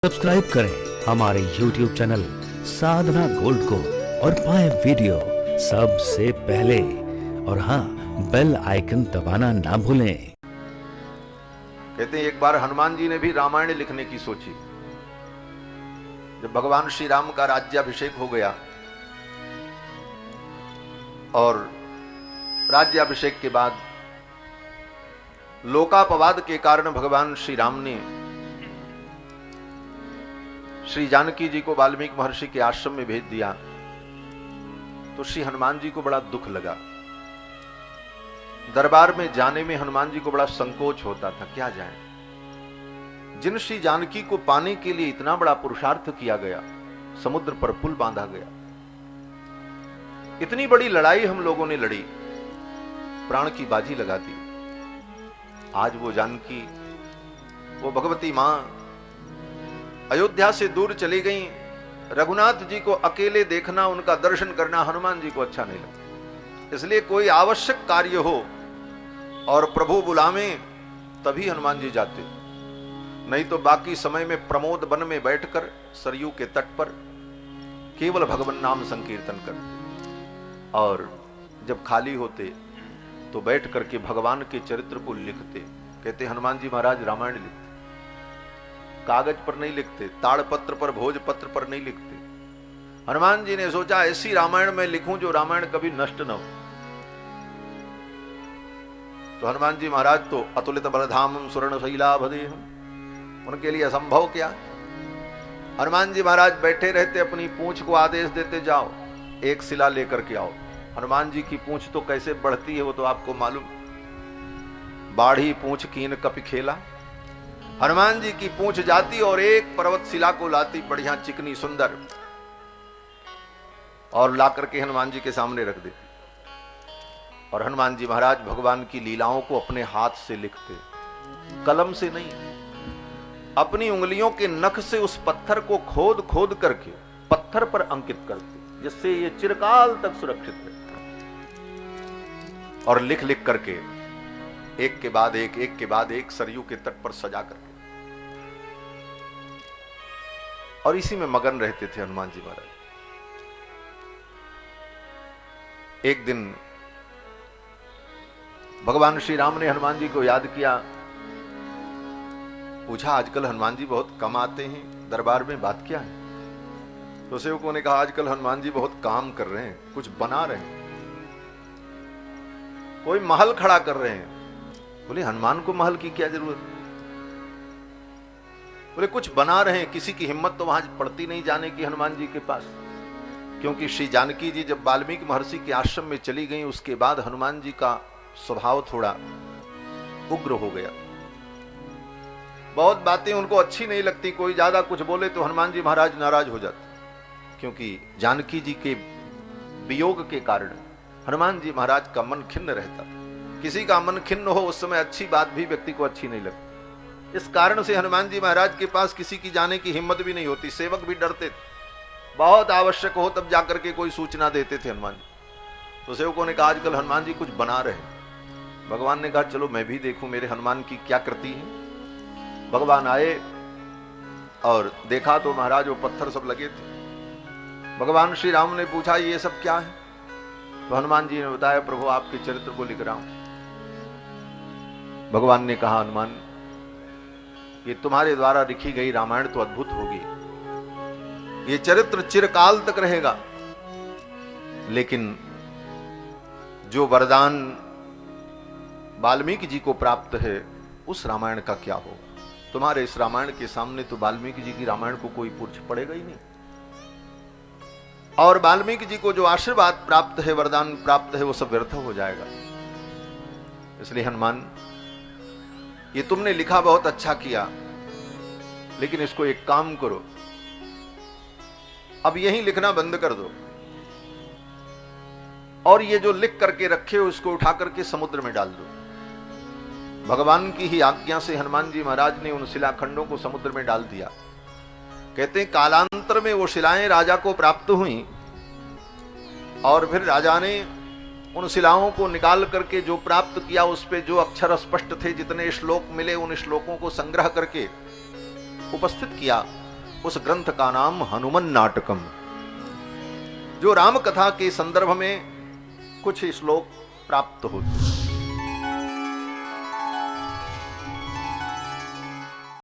Subscribe करें हमारे YouTube channel साधना gold को और पाएं वीडियो सबसे पहले। और हाँ, बेल आइकन दबाना ना भूलें। कहते हैं एक बार हनुमान जी ने भी रामायण लिखने की सोची। जब भगवान श्री राम का राज्याभिषेक हो गया और राज्याभिषेक के बाद लोकापवाद के कारण भगवान श्री राम ने श्री जानकी जी को वाल्मीकि महर्षि के आश्रम में भेज दिया, तो श्री हनुमान जी को बड़ा दुख लगा। दरबार में जाने में हनुमान जी को बड़ा संकोच होता था, क्या जाए। जिन श्री जानकी को पाने के लिए इतना बड़ा पुरुषार्थ किया गया, समुद्र पर पुल बांधा गया, इतनी बड़ी लड़ाई हम लोगों ने लड़ी, प्राण की बाजी लगा दी। आज वो जानकी, वो भगवती मां अयोध्या से दूर चली गई। रघुनाथ जी को अकेले देखना, उनका दर्शन करना हनुमान जी को अच्छा नहीं लगता। इसलिए कोई आवश्यक कार्य हो और प्रभु बुलावे तभी हनुमान जी जाते, नहीं तो बाकी समय में प्रमोद वन में बैठकर सरयू के तट पर केवल भगवान नाम संकीर्तन करते, और जब खाली होते तो बैठ करके भगवान के चरित्र को लिखते। कहते हनुमान जी महाराज रामायण लिखते, कागज पर नहीं लिखते, ताड़पत्र पर, भोजपत्र पर नहीं लिखते। हनुमान जी ने सोचा ऐसी रामायण में लिखूं जो रामायण कभी नष्ट न हो। तो हनुमान जी महाराज तो अतुलित बलधामम सुवर्ण शैलाभदेहम, उनके लिए असंभव क्या। हनुमान जी महाराज बैठे रहते, अपनी पूंछ को आदेश देते, जाओ एक शिला लेकर के आओ। हनुमान जी की पूंछ तो कैसे बढ़ती है वो तो आपको मालूम, बाढ़ी पूंछ कीन कपि खेला। हनुमान जी की पूंछ जाती और एक पर्वत शिला को लाती, बढ़िया चिकनी सुंदर, और लाकर के हनुमान जी के सामने रख देती। और हनुमान जी महाराज भगवान की लीलाओं को अपने हाथ से लिखते, कलम से नहीं, अपनी उंगलियों के नख से उस पत्थर को खोद खोद करके पत्थर पर अंकित करते, जिससे ये चिरकाल तक सुरक्षित रहे। और लिख लिख करके एक के बाद एक सरयू के तट पर सजा करके, और इसी में मगन रहते थे हनुमान जी महाराज। एक दिन भगवान श्री राम ने हनुमान जी को याद किया, पूछा आजकल हनुमान जी बहुत कम आते हैं दरबार में, बात क्या है। तो सेवकों ने कहा आजकल हनुमान जी बहुत काम कर रहे हैं, कुछ बना रहे हैं, कोई महल खड़ा कर रहे हैं। बोले हनुमान को महल की क्या जरूरत। बोले कुछ बना रहे हैं, किसी की हिम्मत तो वहां पड़ती नहीं जाने की हनुमान जी के पास, क्योंकि श्री जानकी जी जब वाल्मीकि महर्षि के आश्रम में चली गई, उसके बाद हनुमान जी का स्वभाव थोड़ा उग्र हो गया। बहुत बातें उनको अच्छी नहीं लगती, कोई ज्यादा कुछ बोले तो हनुमान जी महाराज नाराज हो जाते, क्योंकि जानकी जी के वियोग के कारण हनुमान जी महाराज का मन खिन्न रहता था। किसी का मन खिन्न हो उस समय अच्छी बात भी व्यक्ति को अच्छी नहीं लगती। इस कारण से हनुमान जी महाराज के पास किसी की जाने की हिम्मत भी नहीं होती, सेवक भी डरते थे। बहुत आवश्यक हो तब जाकर के कोई सूचना देते थे हनुमान जी। तो सेवकों ने कहा आजकल हनुमान जी कुछ बना रहे हैं। भगवान ने कहा चलो मैं भी देखूं मेरे हनुमान की क्या करती है। भगवान आए और देखा तो महाराज वो पत्थर सब लगे थे। भगवान श्री राम ने पूछा ये सब क्या है। तो हनुमान जी ने बताया प्रभु आपके चरित्र को लिख रहा हूं। भगवान ने कहा हनुमान ये तुम्हारे द्वारा लिखी गई रामायण तो अद्भुत होगी, ये चरित्र चिरकाल तक रहेगा, लेकिन जो वरदान वाल्मीकि जी को प्राप्त है उस रामायण का क्या होगा। तुम्हारे इस रामायण के सामने तो वाल्मीकि जी की रामायण को कोई पुर्छ पड़ेगा ही नहीं, और वाल्मीकि जी को जो आशीर्वाद प्राप्त है, वरदान प्राप्त है, वो सब व्यर्थ हो जाएगा। इसलिए हनुमान ये तुमने लिखा बहुत अच्छा किया, लेकिन इसको एक काम करो, अब यहीं लिखना बंद कर दो, और ये जो लिख करके रखे हो इसको उठा करके समुद्र में डाल दो। भगवान की ही आज्ञा से हनुमान जी महाराज ने उन शिलाखंडों को समुद्र में डाल दिया। कहते हैं कालांतर में वो शिलाएं राजा को प्राप्त हुई, और फिर राजा ने उन शिलाओं को निकाल करके जो प्राप्त किया उस पे जो अक्षर स्पष्ट थे, जितने श्लोक मिले उन श्लोकों को संग्रह करके उपस्थित किया उस ग्रंथ का नाम हनुमान नाटकम, जो राम कथा के संदर्भ में कुछ श्लोक प्राप्त होते।